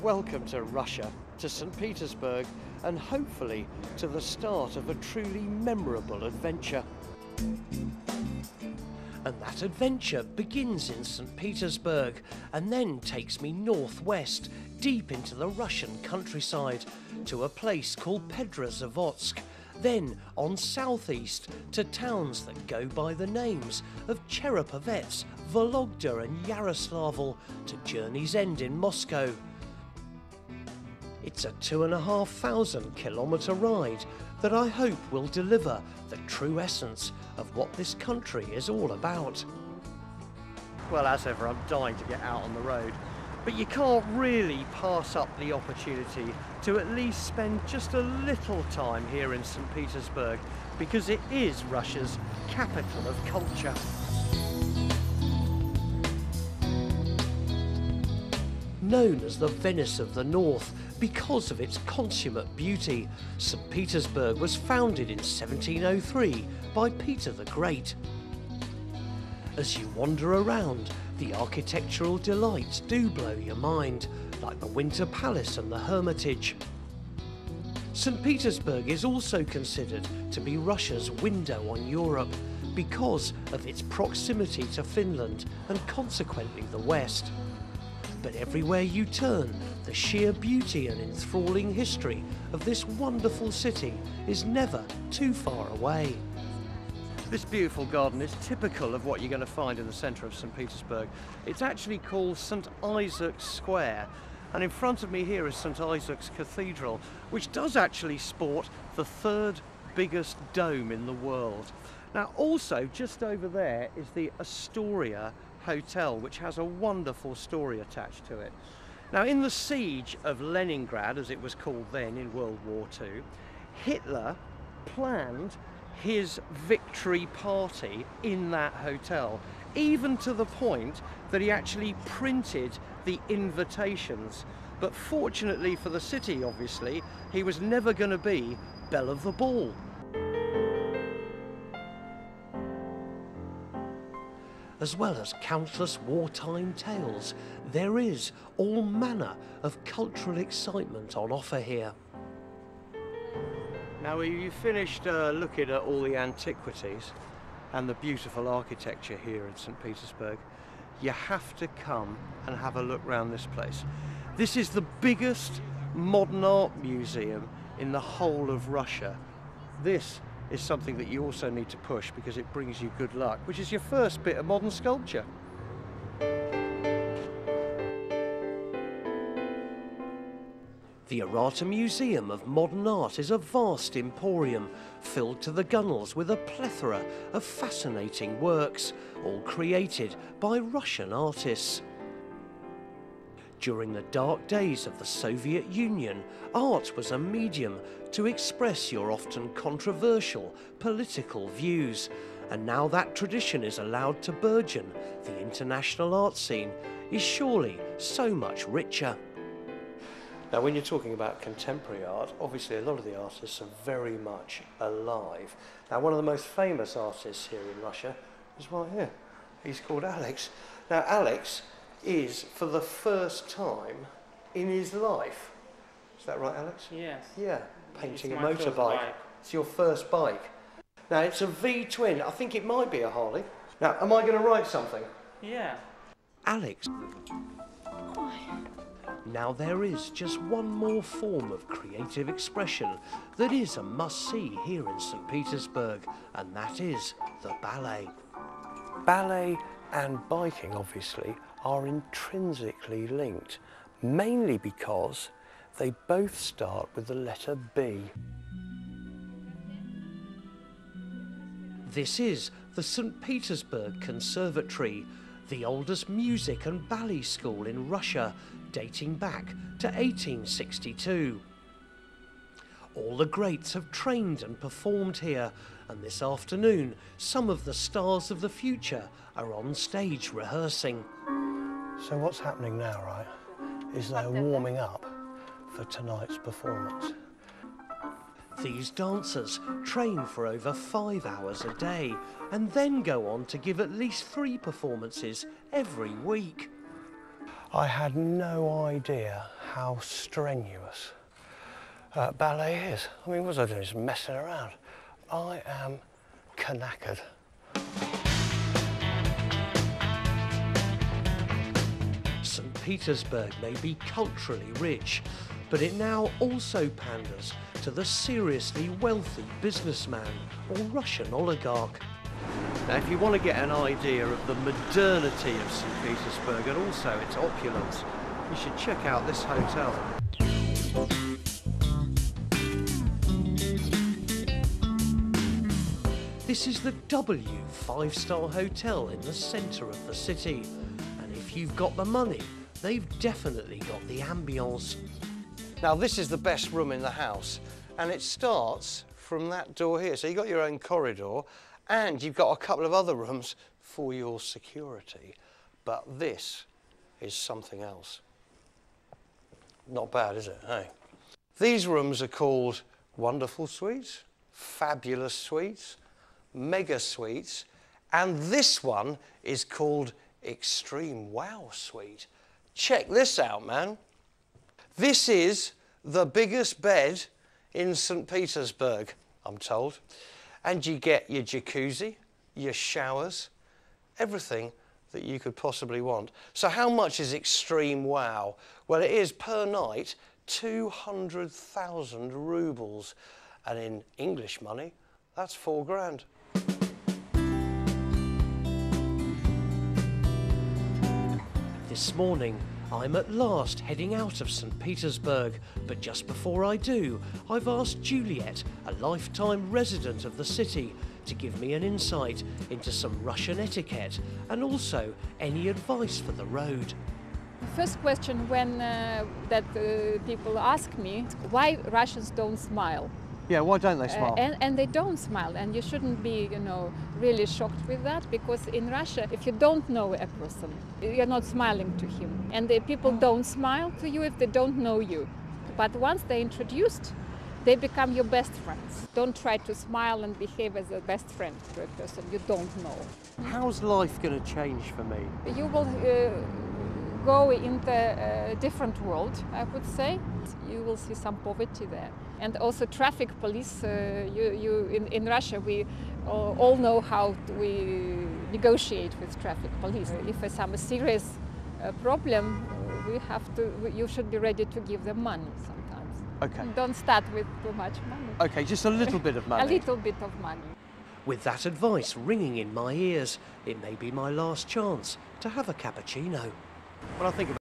Welcome to Russia, to St. Petersburg, and hopefully to the start of a truly memorable adventure. And that adventure begins in St. Petersburg and then takes me northwest, deep into the Russian countryside, to a place called Petrozavodsk, then on southeast to towns that go by the names of Cherepovets, Vologda and Yaroslavl, to Journey's End in Moscow. It's a 2,500 kilometre ride that I hope will deliver the true essence of what this country is all about. Well, as ever, I'm dying to get out on the road, but you can't really pass up the opportunity to at least spend just a little time here in St. Petersburg, because it is Russia's capital of culture. Known as the Venice of the North because of its consummate beauty, St. Petersburg was founded in 1703 by Peter the Great. As you wander around, the architectural delights do blow your mind, like the Winter Palace and the Hermitage. St. Petersburg is also considered to be Russia's window on Europe because of its proximity to Finland and consequently the West. But everywhere you turn, the sheer beauty and enthralling history of this wonderful city is never too far away. This beautiful garden is typical of what you're going to find in the centre of St. Petersburg. It's actually called St. Isaac's Square, and in front of me here is St. Isaac's Cathedral, which does actually sport the third biggest dome in the world. Now also just over there is the Astoria Hotel, which has a wonderful story attached to it. Now, in the siege of Leningrad, as it was called then in World War II, Hitler planned his victory party in that hotel, even to the point that he actually printed the invitations. But fortunately for the city, obviously, he was never going to be belle of the ball. As well as countless wartime tales, there is all manner of cultural excitement on offer here. Now, when you've finished looking at all the antiquities and the beautiful architecture here in St. Petersburg, you have to come and have a look around this place. This is the biggest modern art museum in the whole of Russia. This is something that you also need to push because it brings you good luck, which is your first bit of modern sculpture. The Errata Museum of Modern Art is a vast emporium filled to the gunnels with a plethora of fascinating works, all created by Russian artists. During the dark days of the Soviet Union, art was a medium to express your often controversial political views, and now that tradition is allowed to burgeon, the international art scene is surely so much richer. Now, when you're talking about contemporary art, obviously a lot of the artists are very much alive. Now, one of the most famous artists here in Russia is right here. He's called Alex. Now, Alex is, for the first time in his life, is that right, Alex? Yes. Yeah, painting a It's my first motorbike. bike. It's your first bike. Now, it's a V-twin. I think it might be a Harley. Now, am I going to write something? Yeah. Alex. Now, there is just one more form of creative expression that is a must-see here in St. Petersburg, and that is the ballet. Ballet and biking, obviously, are intrinsically linked, mainly because they both start with the letter B. This is the St. Petersburg Conservatory, the oldest music and ballet school in Russia, dating back to 1862. All the greats have trained and performed here, and this afternoon some of the stars of the future are on stage rehearsing. So what's happening now, right, is they're warming up for tonight's performance. These dancers train for over 5 hours a day and then go on to give at least 3 performances every week. I had no idea how strenuous ballet is. I mean, what was I doing? Just messing around. I am knackered. St. Petersburg may be culturally rich, but it now also panders to the seriously wealthy businessman or Russian oligarch. Now, if you want to get an idea of the modernity of St. Petersburg and also its opulence, you should check out this hotel. This is the W five-star hotel in the centre of the city, and if you've got the money, they've definitely got the ambience. Now, this is the best room in the house, and it starts from that door here. So you've got your own corridor, and you've got a couple of other rooms for your security. But this is something else. Not bad, is it, hey? These rooms are called Wonderful Suites, Fabulous Suites, Mega Suites, and this one is called Extreme Wow Suite. Check this out, man. This is the biggest bed in St. Petersburg, I'm told. And you get your jacuzzi, your showers, everything that you could possibly want. So how much is Extreme Wow? Well, it is per night 200,000 rubles. And in English money, that's 4 grand. This morning, I'm at last heading out of St. Petersburg, but just before I do, I've asked Juliet, a lifetime resident of the city, to give me an insight into some Russian etiquette and also any advice for the road. The first question people ask me, why Russians don't smile? Yeah, why don't they smile? And they don't smile, and you shouldn't be, really shocked with that, because in Russia, if you don't know a person, you're not smiling to him. And the people don't smile to you if they don't know you. But once they're introduced, they become your best friends. Don't try to smile and behave as a best friend to a person you don't know. How's life going to change for me? You will go into a different world, I would say. You will see some poverty there. And also traffic police, in Russia, we all know how we negotiate with traffic police. If there's some serious problem, you should be ready to give them money sometimes. Okay. Don't start with too much money. Okay, just a little bit of money. A little bit of money. With that advice ringing in my ears, it may be my last chance to have a cappuccino. When I think about